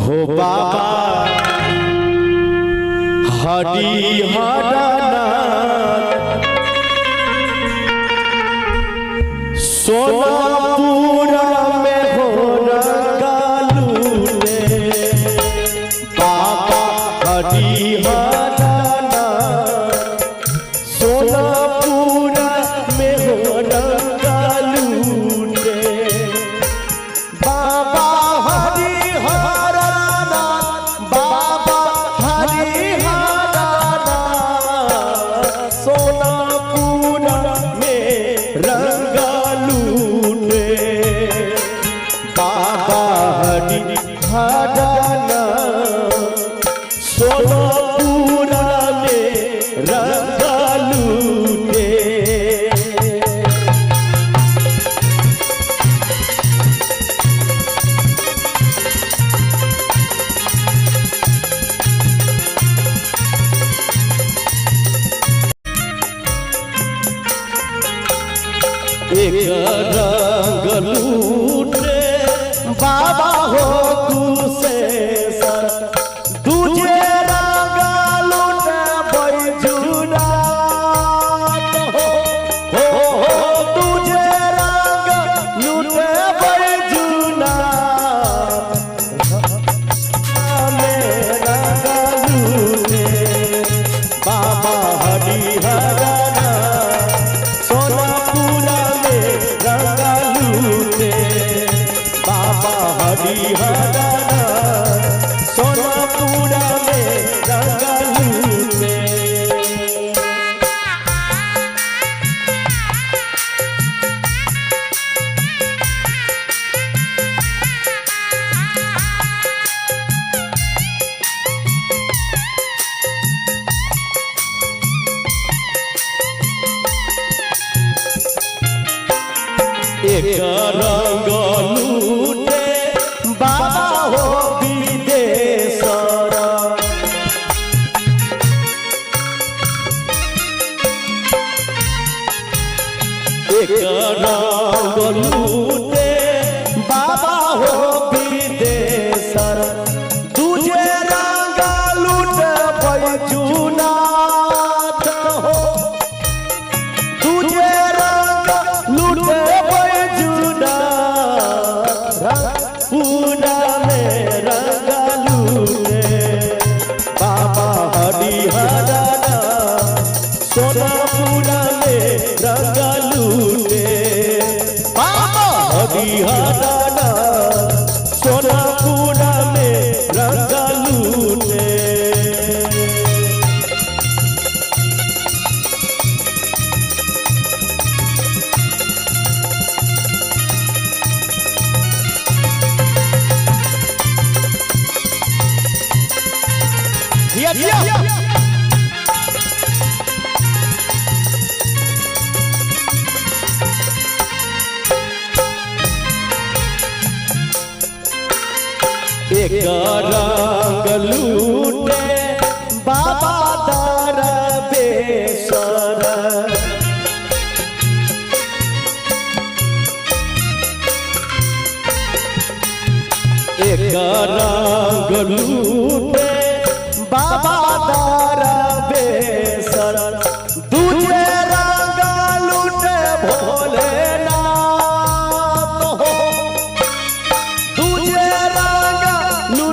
हो बाबा हरिहरनाथ सोनापुर में हो रंगालू रे बाबा हरिहरनाथ सोनापुर में हो रंगालू रे बाबा सोनापुरा में रंगालू रे एक रंगलू रे बाबा हो तू से सोनापुरा में रंगालू रे एक रंगालू बाबा हो विदेशर एक रंगलू बाबा हो विदेशर तुझे रंगलू बैजुनाथ हो तुझे रंगलू बैजुनाथ पूरा में रंगालू रे बाबा हरिहरनाथ सोनापुरा में रंगालू रे बाबा हरिहरनाथ सोनापुरा में रंगालू रे एक रंगलू बाबा दरवेश्वर एक रंगलू बाबा दरवेश्वर दूजे रंगलू भोलेनाथ हो दूजे रंगलू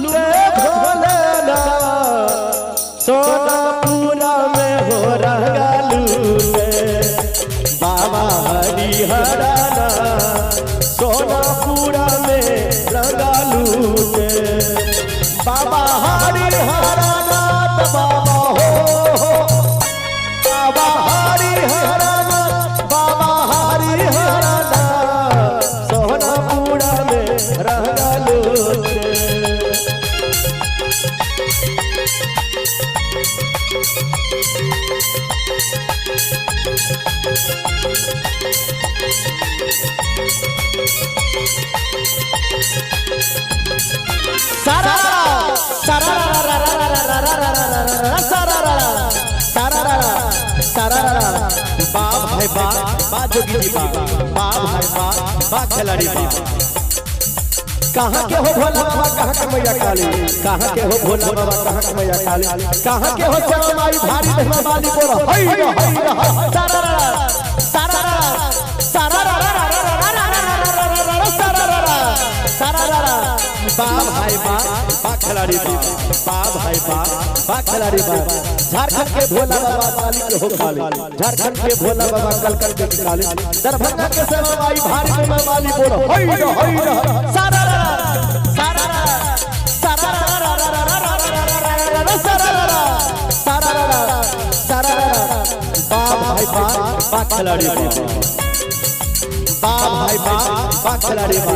भोलेनाथ सोनापुरा में हो रंगालू रे बाबा हरिहरनाथ सोनापुरा में रंगालू रे बाबा हरिहरनाथ बाबा हो बाबा हरिहरनाथ बाबा हरिहरनाथ सोनापुरा में रंगालू रे सारा बा भाई बा जोगी जी बा भाई बा खिलाड़ी बा। कहाँ के हो भोला बाबा कहाँ के मैया काली, कहाँ के हो भोला बाबा कहाँ के मैया काली, कहाँ के हो श्यामाई भारी बहना वाली बोलो हई सारा सारा सारा सारा बा भाई बा खिलाड़ी बा भाई बा खिलाड़ी बा। झारखंड के भोला बाबा काली के हो काली, झारखंड के भोला बाबा कलकत्ते के काली, दरभंगा के श्यामाई भारी बहना वाली बोलो हई सारा सारा सारा सारा बा भाई बा खिलाड़ी बा भाई बा खिलाड़ी बा।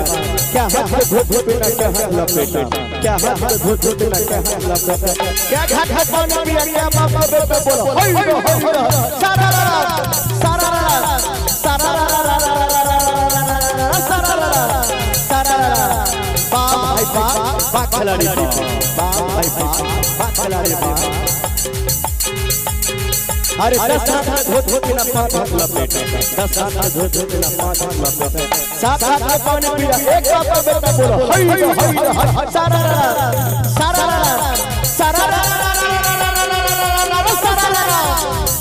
क्या हाथ में धो बेटा क्या हाथ लपेटा, क्या हाथ में धो बेटा क्या हाथ लपेटा, क्या घाट घाट पानी पिया क्या बाप का बेटा बोलो सारा सारा सारा सारा बा भाई बा खिलाड़ी बा भाई बा खिलाड़ी बा। अरे 10 हाथ में धो के ना 5 हाथ लपेटा, 10 हाथ में धो के ना 5 हाथ लपेटा, 7 हाथ में पानी पिया एक बाप का बेटा बोलो हई सारा सारा सारा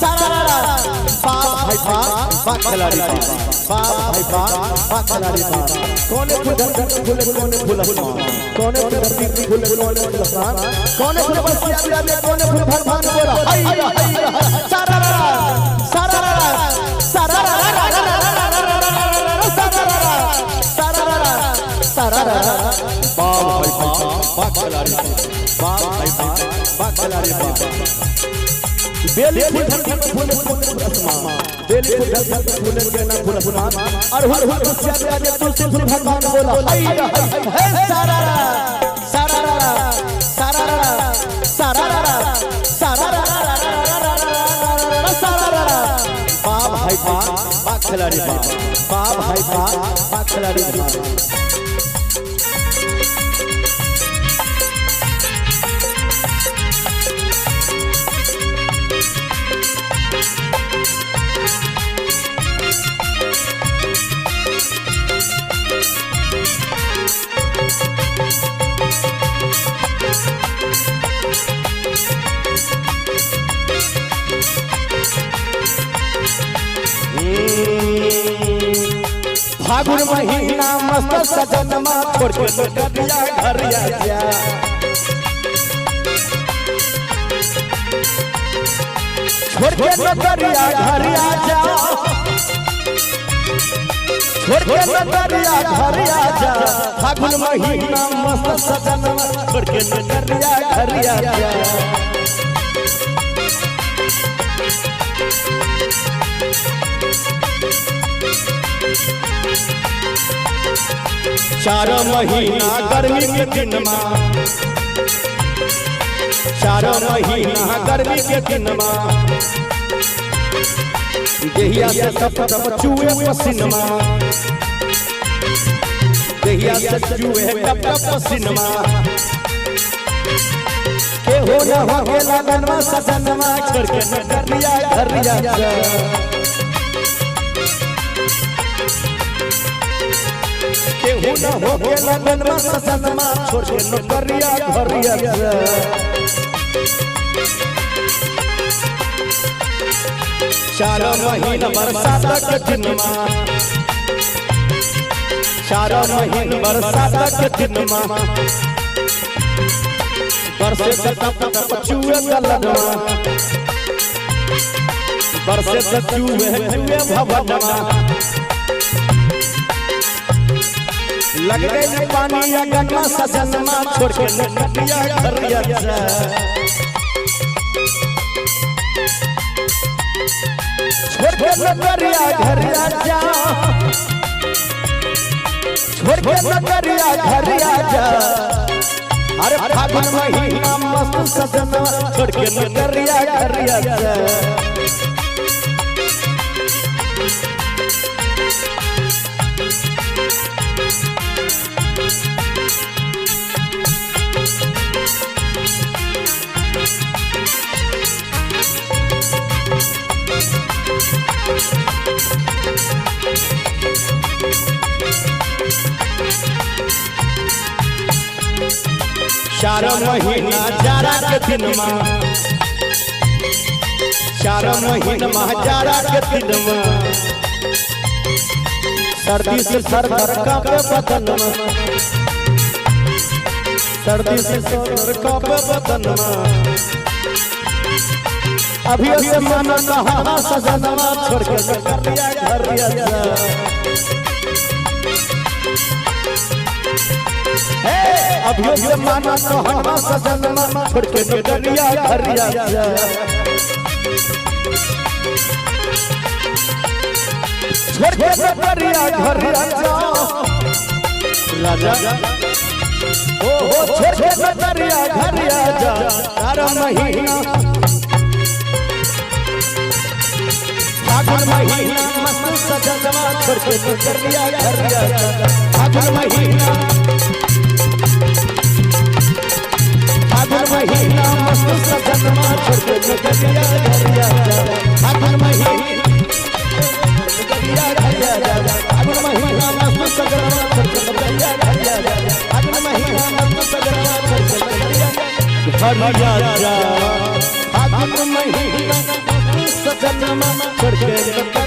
सारा बा भाई बा खिलाड़ी बा भाई बा खिलाड़ी बा। कोने फूल कोने फूल कोने फूल धरती फूल कोने फूल कोने फूल बसिया में कोने फूल भगवान बोलो हई सारा सारा सारा सारा बा भाई बा खिलाड़ी बा भाई बा खिलाड़ी बा। बेली फूल फूल बेली फूल के ना फूल फूल और हुल हुल बसिया में तुलसी फूल भगवान बोलो हई सारा सारा सारा सारा सारा बा भाई बा खिलाड़ी बा भाई बा खिलाड़ी बा। फागुन महीना मस्त सजनमा छोड़ के कटिया घरिया जा, छोड़ के कटिया घरिया जा, छोड़ के कटिया घरिया जा। फागुन महीना मस्त सजनमा छोड़ के कटिया घरिया जा। चारों महीना गर्मी के दिन में, चारों महीना गर्मी के दिन में देहिया से टप टप चूहे पसीनमा, देहिया से चूहे टप टप पसीनमा के हो न हो के लगनवा सजनवा छोड़ के नगरिया घरिया जा। केहू न हो के लगनवा सजनवा छोड़ के नगरिया घरिया जा। चारों महीना बरसात के दिन में, चारों महीना बरसात के दिन में बरसे टप टप चूहे लगनवा, बरसे चूहे भवनवा लग गई पानी गन्ना सजनमा छोड़ के नगरिया घरिया जा। छोड़ के नगरिया घरिया जा, छोड़ के नगरिया घरिया जा। अरे फागुन महीना मस्त सजना छोड़ के नगरिया घरिया जा। चार महीना जाड़ा के दिन में, चार महीना जाड़ा के दिन में, सर्दी से सर कांपे बदन में, सर्दी से सर कांपे बदन में। अभी से मन कहा सजनवा छोड़ के कर दिया घर अभी से मन कहा सजनवा छोड़ के कर दिया घर छोड़ के करिया घर राजा ओ छोड़ के करिया घर जा। चार महीना फागुन महीना मस्त सजनवा छोड़ के करिया घर जा। फागुन महीना, फागुन महीना मस्त सजनवा छोड़ के करिया घर जा। फागुन महीना फागुन महीना मस्त सजनवा छोड़ के करिया घर जा। फागुन महीना मस्त सजनवा छोड़ के करिया घर जा। फागुन महीना सजनवा छोड़ के